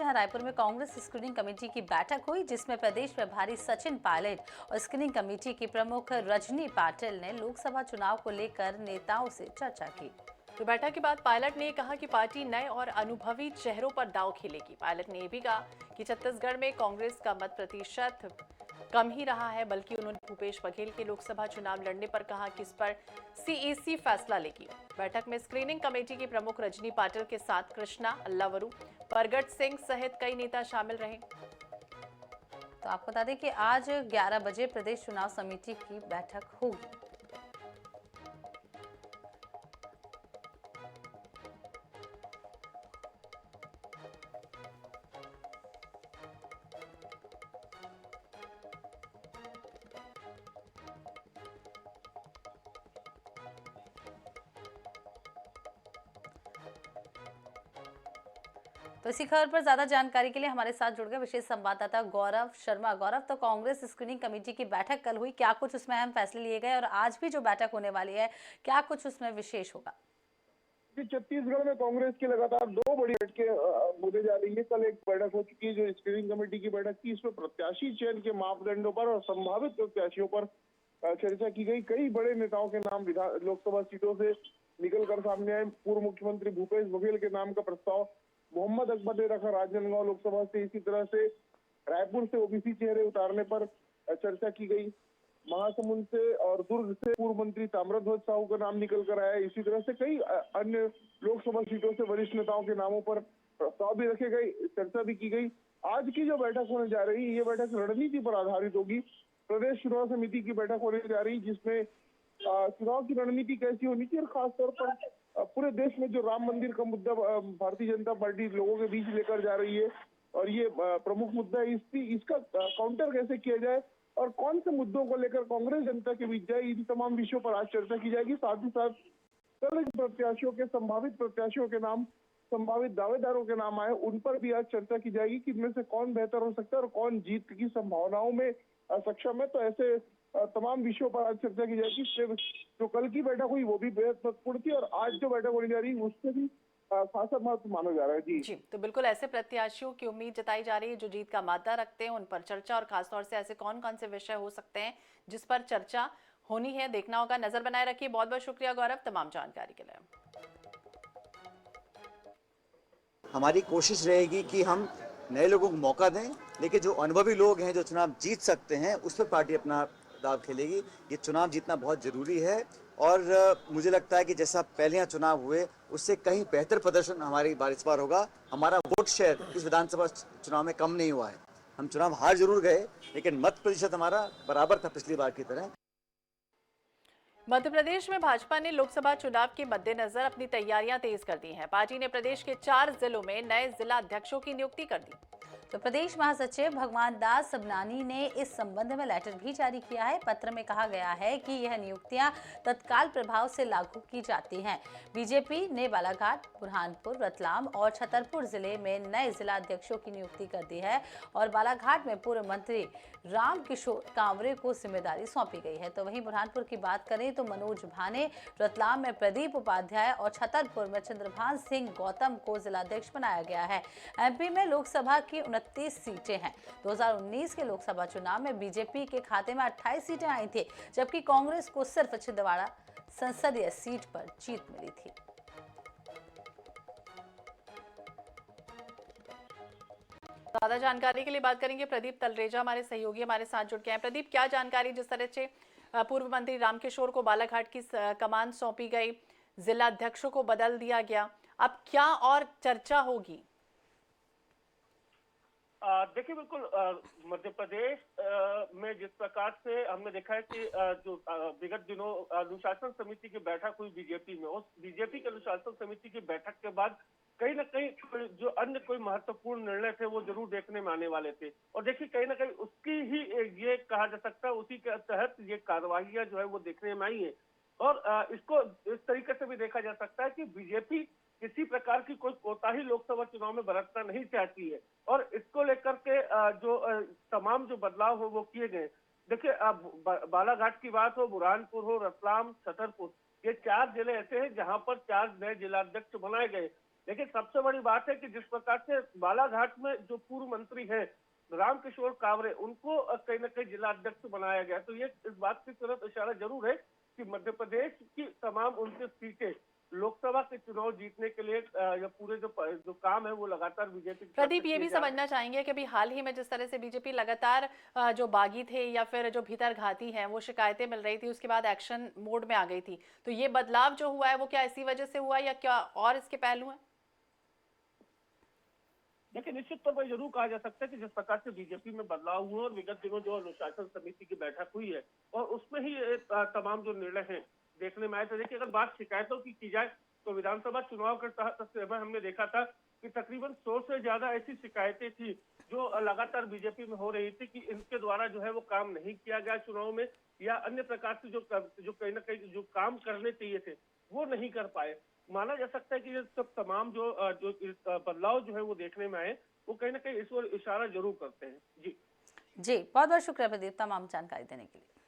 यहां रायपुर में Congress screening committee की बैठक हुई, जिसमें प्रदेश प्रभारी सचिन पायलट और स्क्रीनिंग कमेटी की प्रमुख रजनी पाटिल ने लोकसभा चुनाव को लेकर नेताओं से चर्चा की। तो बैठक के बाद पायलट ने कहा कि पार्टी नए और अनुभवी चेहरों पर दांव खेलेगी। पायलट ने यह भी कहा कि छत्तीसगढ़ में कांग्रेस का मत प्रतिशत कम ही रहा है, बल्कि उन्होंने भूपेश बघेल के लोकसभा चुनाव लड़ने पर कहा कि इस पर सीईसी फैसला लेगी। बैठक में स्क्रीनिंग कमेटी की प्रमुख रजनी पाटिल के साथ कृष्णा अल्लावरू, परगट सिंह सहित कई नेता शामिल रहे। तो आपको बता दें कि आज 11 बजे प्रदेश चुनाव समिति की बैठक होगी। तो इसी खबर पर ज्यादा जानकारी के लिए हमारे साथ जुड़ गए विशेष संवाददाता गौरव शर्मा। गौरव, तो कांग्रेस स्क्रीनिंग कमेटी की बैठक कल हुई, क्या कुछ उसमें अहम फैसले लिए गए और आज भी जो बैठक होने वाली है, क्या कुछ उसमें विशेष होगा? छत्तीसगढ़ में कांग्रेस की लगातार दो बड़ी बैठकें होने जा रही है। कल एक बैठक हो चुकी है जो स्क्रीनिंग कमेटी की बैठक थी। इसमें प्रत्याशी चयन के मापदंडों पर और संभावित प्रत्याशियों पर चर्चा की गई। कई बड़े नेताओं के नाम लोकसभा सीटों से निकलकर सामने आए। पूर्व मुख्यमंत्री भूपेश बघेल के नाम का प्रस्ताव मोहम्मद अकबर ने रखा राजनांदगांव लोकसभा से। इसी तरह से रायपुर से ओबीसी चेहरे उतारने पर चर्चा की गई। महासमुंद से और दुर्ग से पूर्व मंत्री ताम्रध्वज साहू का नाम निकल कर आया। इसी तरह से कई अन्य लोकसभा सीटों से वरिष्ठ नेताओं के नामों पर प्रस्ताव भी रखे गए, चर्चा भी की गई। आज की जो बैठक होने जा रही है, ये बैठक रणनीति पर आधारित होगी। प्रदेश चुनाव समिति की बैठक होने जा रही है, जिसमें चुनाव की रणनीति कैसी होनी चाहिए और खासतौर पर पूरे देश में जो राम मंदिर का मुद्दा भारतीय जनता पार्टी लोगों के बीच लेकर जा रही है और ये प्रमुख मुद्दा है, इसका काउंटर कैसे किया जाए और कौन से मुद्दों को लेकर कांग्रेस जनता के बीच जाए, इन तमाम विषयों पर आज चर्चा की जाएगी। साथ ही साथ कल प्रत्याशियों के संभावित प्रत्याशियों के नाम, संभावित दावेदारों के नाम आए, उन पर भी आज चर्चा की जाएगी कि इनमें से कौन बेहतर हो सकता है और कौन जीत की संभावनाओं में सक्षम है। तो ऐसे तमाम विषयों पर आज चर्चा की जाएगी। जो कल की बैठक हुई वो भी बेहद महत्वपूर्ण थी और आज जो बैठक होने जा रही है उससे भी खासा महत्व माना जा रहा है। जी तो बिल्कुल ऐसे प्रत्याशियों की उम्मीद जताई जा रही है जो जीत का मादा रखते हैं, उन पर चर्चा और खासतौर से ऐसे कौन कौन से विषय हो सकते हैं जिस पर चर्चा होनी है, देखना होगा। नजर बनाए रखिए। बहुत बहुत शुक्रिया गौरव तमाम जानकारी के लिए। हमारी कोशिश रहेगी कि हम नए लोगों को मौका दें, लेकिन जो अनुभवी लोग हैं जो चुनाव जीत सकते हैं उस पर पार्टी अपना दाव खेलेगी। ये चुनाव जीतना बहुत जरूरी है और मुझे लगता है कि जैसा पहले यहाँ चुनाव हुए उससे कहीं बेहतर प्रदर्शन हमारी इस बार होगा। हमारा वोट शेयर इस विधानसभा चुनाव में कम नहीं हुआ है। हम चुनाव हार जरूर गए लेकिन मत प्रतिशत हमारा बराबर था पिछली बार की तरह। मध्य प्रदेश में भाजपा ने लोकसभा चुनाव के मद्देनजर अपनी तैयारियां तेज कर दी हैं। पार्टी ने प्रदेश के 4 जिलों में नए जिला अध्यक्षों की नियुक्ति कर दी। तो प्रदेश महासचिव भगवान दास सबनानी ने इस संबंध में लेटर भी जारी किया है। पत्र में कहा गया है कि यह नियुक्तियां तत्काल प्रभाव से लागू की जाती हैं। बीजेपी ने बालाघाट, बुरहानपुर, रतलाम और छतरपुर जिले में नए जिला अध्यक्षों की नियुक्ति कर दी है और बालाघाट में पूर्व मंत्री रामकिशोर कांवरे को जिम्मेदारी सौंपी गई है। तो वहीं बुरहानपुर की बात करें तो मनोज भाने, रतलाम में प्रदीप उपाध्याय और छतरपुर में चंद्रभान सिंह गौतम को जिलाध्यक्ष बनाया गया है। एमपी में लोकसभा की 29 सीटें हैं। 2019 के लोकसभा चुनाव में बीजेपी के खाते में 28 सीटें आई थी, जबकि कांग्रेस को सिर्फ छिंदवाड़ा संसदीय सीट पर जीत मिली थी। ज्यादा जानकारी के लिए बात करेंगे प्रदीप तलरेजा, हमारे सहयोगी हमारे साथ जुड़ गए हैं। प्रदीप, क्या जानकारी? जिस तरह से पूर्व मंत्री रामकिशोर को बालाघाट की कमान सौंपी गई, जिला अध्यक्षों को बदल दिया गया, अब क्या और चर्चा होगी? देखिए, बिल्कुल मध्य प्रदेश में जिस प्रकार से हमने देखा है कि जो विगत दिनों अनुशासन समिति की बैठक हुई बीजेपी में, उस बीजेपी के अनुशासन समिति की बैठक के बाद कहीं ना कहीं जो अन्य कोई महत्वपूर्ण निर्णय थे वो जरूर देखने में आने वाले थे। और देखिए, कहीं ना कहीं उसकी ही ये कहा जा सकता है, उसी के तहत ये कार्रवाइयां जो है वो देखने में आई है। और इसको इस तरीके से भी देखा जा सकता है कि बीजेपी किसी प्रकार की कोई कोताही लोकसभा चुनाव में बरतना नहीं चाहती है और इसको लेकर के जो तमाम जो बदलाव हो वो किए गए। देखिए, बालाघाट की बात हो, बुरहानपुर हो, रतलाम, छतरपुर, ये 4 जिले ऐसे हैं जहां पर 4 नए जिलाध्यक्ष बनाए गए। लेकिन सबसे बड़ी बात है कि जिस प्रकार से बालाघाट में जो पूर्व मंत्री हैं रामकिशोर कावरे, उनको कहीं ना कहीं जिला अध्यक्ष बनाया गया, तो ये इस बात की तरफ इशारा जरूर है कि मध्य प्रदेश की तमाम 29 सीटें लोकसभा के चुनाव जीतने के लिए या पूरे जो काम है वो लगातार बीजेपी की तरफ प्रदीप, से ये किए भी जा रहे हैं। समझना चाहेंगे कि अभी हाल ही में जिस तरह से बीजेपी लगातार जो बागी थे या फिर जो भीतर घाती हैं वो शिकायतें मिल रही थी, उसके बाद एक्शन मोड में आ गई थी, तो ये बदलाव जो हुआ है वो क्या इसी वजह से हुआ या क्या और इसके पहलू हैं? देखिए, निश्चित तौर पर जरूर कहा जा सकता है कि जिस प्रकार से बीजेपी में बदलाव हुआ और विगत दिनों जो अनुशासन समिति की बैठक हुई है और उसमें ही ये तमाम जो निर्णय हैं देखने में आए। तो देखिए, अगर बात शिकायतों की जाए तो विधानसभा चुनाव के तहत हमने देखा था कि तकरीबन 100 से ज्यादा ऐसी शिकायतें थी जो लगातार बीजेपी में हो रही थी कि इनके द्वारा जो है वो काम नहीं किया गया चुनाव में, या अन्य प्रकार से जो कहीं ना कहीं जो काम करने चाहिए थे वो नहीं कर पाए। माना जा सकता है कि ये सब तमाम जो बदलाव जो है वो देखने में आए, वो कहीं ना कहीं इस ओर इशारा जरूर करते हैं। जी जी, बहुत बहुत शुक्रिया प्रदीप तमाम जानकारी देने के लिए।